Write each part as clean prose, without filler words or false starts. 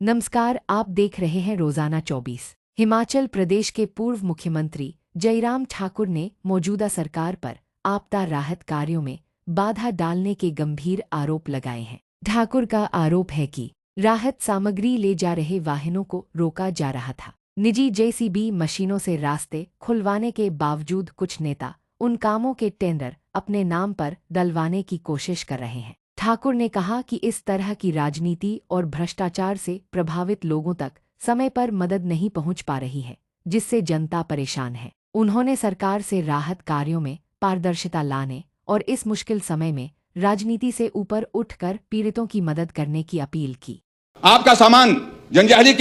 नमस्कार, आप देख रहे हैं रोजाना 24। हिमाचल प्रदेश के पूर्व मुख्यमंत्री जयराम ठाकुर ने मौजूदा सरकार पर आपदा राहत कार्यों में बाधा डालने के गंभीर आरोप लगाए हैं। ठाकुर का आरोप है कि राहत सामग्री ले जा रहे वाहनों को रोका जा रहा था। निजी जेसीबी मशीनों से रास्ते खुलवाने के बावजूद कुछ नेता उन कामों के टेंडर अपने नाम पर डलवाने की कोशिश कर रहे हैं। ठाकुर ने कहा कि इस तरह की राजनीति और भ्रष्टाचार से प्रभावित लोगों तक समय पर मदद नहीं पहुंच पा रही है, जिससे जनता परेशान है। उन्होंने सरकार से राहत कार्यों में पारदर्शिता लाने और इस मुश्किल समय में राजनीति से ऊपर उठकर पीड़ितों की मदद करने की अपील की। आपका सामान जंजैहली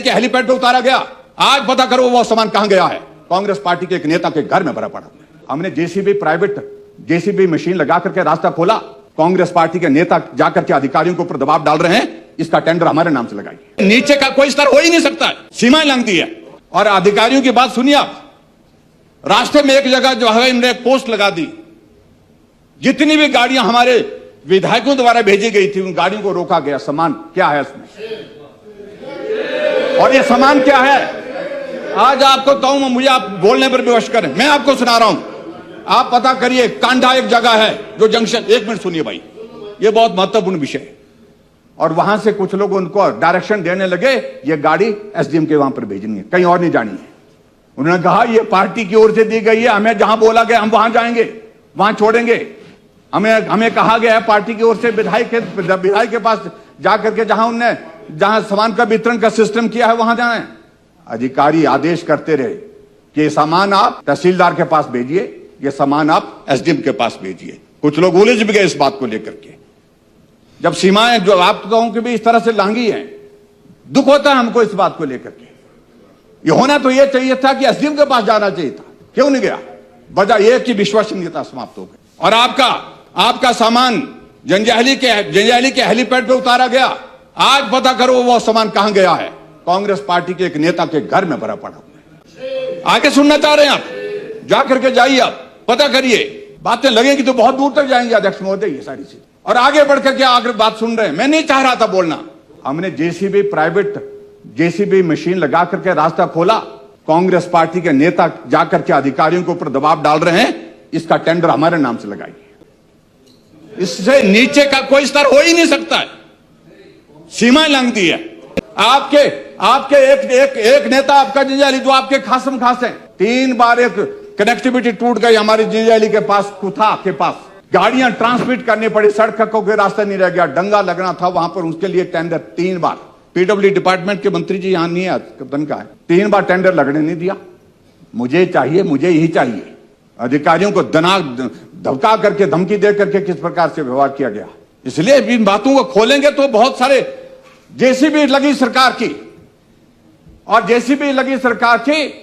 के हेलीपैड पे उतारा गया, आज पता करो वो सामान कहां गया है। कांग्रेस पार्टी के एक नेता के घर में भरा पड़ा। हमने प्राइवेट जेसीबी मशीन लगा करके रास्ता खोला। कांग्रेस पार्टी के नेता जाकर के अधिकारियों के ऊपर दबाव डाल रहे हैं, इसका टेंडर हमारे नाम से लगाइए। नीचे का कोई स्तर हो ही नहीं सकता है, सीमाएं लंघ दी है। और अधिकारियों की बात सुनिए आप, रास्ते में एक जगह जो है इन्होंने एक पोस्ट लगा दी, जितनी भी गाड़ियां हमारे विधायकों द्वारा भेजी गई थी उन गाड़ियों को रोका गया। सामान क्या है इसमें, और ये सामान क्या है आज आपको कहूं, मुझे आप बोलने पर विवश करें, मैं आपको सुना रहा हूं। आप पता करिए, कांडा एक जगह है जो जंक्शन, एक मिनट सुनिए भाई, ये बहुत महत्वपूर्ण विषय है। और वहां से कुछ लोग उनको डायरेक्शन देने लगे, ये गाड़ी एसडीएम के वहां पर भेजनी है, कहीं और नहीं जानी है। उन्होंने कहा ये पार्टी की ओर से दी गई है, हमें जहां बोला गया हम वहां जाएंगे, वहां छोड़ेंगे। हमें कहा गया है पार्टी की ओर से विधायक के पास जाकर के जहां सामान का वितरण का सिस्टम किया है वहां जाना है। अधिकारी आदेश करते रहे कि ये सामान आप तहसीलदार के पास भेजिए, ये सामान आप एसडीएम के पास भेजिए। कुछ लोग उलझ भी गए इस बात को लेकर के। जब सीमाएं जो आप कहूं कि भी इस तरह से लांघी हैं, दुख होता है हमको इस बात को लेकर के। ये होना तो ये चाहिए था कि एसडीएम के पास जाना चाहिए था, क्यों नहीं गया? वजह यह कि विश्वसनीयता समाप्त हो गई। और आपका सामान जंजैहली के हेलीपैड पे उतारा गया, आज पता करो वो सामान कहां गया है। कांग्रेस पार्टी के एक नेता के घर में भरा पड़ा हुआ है। आगे सुनना चाह रहे हैं आप, जाकर के जाइए, आप पता करिए। बातें लगेंगी तो बहुत दूर तक जाएंगे अध्यक्ष महोदय, ये सारी चीज। और आगे बढ़कर के आगे बात सुन रहे हैं, मैं नहीं चाह रहा था बोलना। हमने प्राइवेट जेसीबी मशीन लगा करके रास्ता खोला। कांग्रेस पार्टी के नेता जाकर के अधिकारियों के ऊपर दबाव डाल रहे हैं, इसका टेंडर हमारे नाम से लगाइए। इससे नीचे का कोई स्तर हो ही नहीं सकता है, सीमाएं लंघ दी है। आपके एक नेता आपका जंजैहली जो आपके खासम खास हैं, 3 बार एक कनेक्टिविटी टूट गई हमारे जंजैहली के पास, कुथा के पास। गाड़ियां ट्रांसमिट करनी पड़ी, सड़कों के रास्ते नहीं रह गया, डंगा लगना था वहां पर, उसके लिए टेंडर 3 बार। पीडब्ल्यू डिपार्टमेंट के मंत्री जी यहां नहीं है, कप्तान का है, 3 बार टेंडर लगने नहीं दिया। मुझे चाहिए, मुझे यही चाहिए। अधिकारियों को धमका करके, धमकी दे करके किस प्रकार से व्यवहार किया गया। इसलिए इन बातों को खोलेंगे तो बहुत सारे जेसीबी लगी सरकार की, और जेसीबी लगी सरकार की।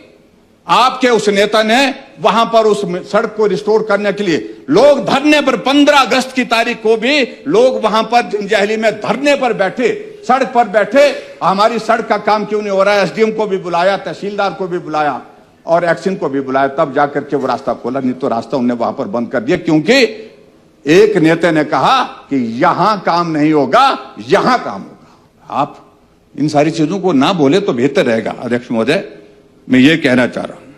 आपके उस नेता ने वहां पर उस सड़क को रिस्टोर करने के लिए लोग धरने पर, 15 अगस्त की तारीख को भी लोग वहां पर जंजैहली में धरने पर बैठे, सड़क पर बैठे। हमारी सड़क का काम क्यों नहीं हो रहा है? एसडीएम को भी बुलाया, तहसीलदार को भी बुलाया और एक्शन को भी बुलाया, तब जाकर के वो रास्ता खोला। नहीं तो रास्ता उन्होंने वहां पर बंद कर दिया, क्योंकि एक नेता ने कहा कि यहां काम नहीं होगा, यहां काम होगा। आप इन सारी चीजों को ना बोले तो बेहतर रहेगा अध्यक्ष महोदय, मैं ये कहना चाह रहा हूं।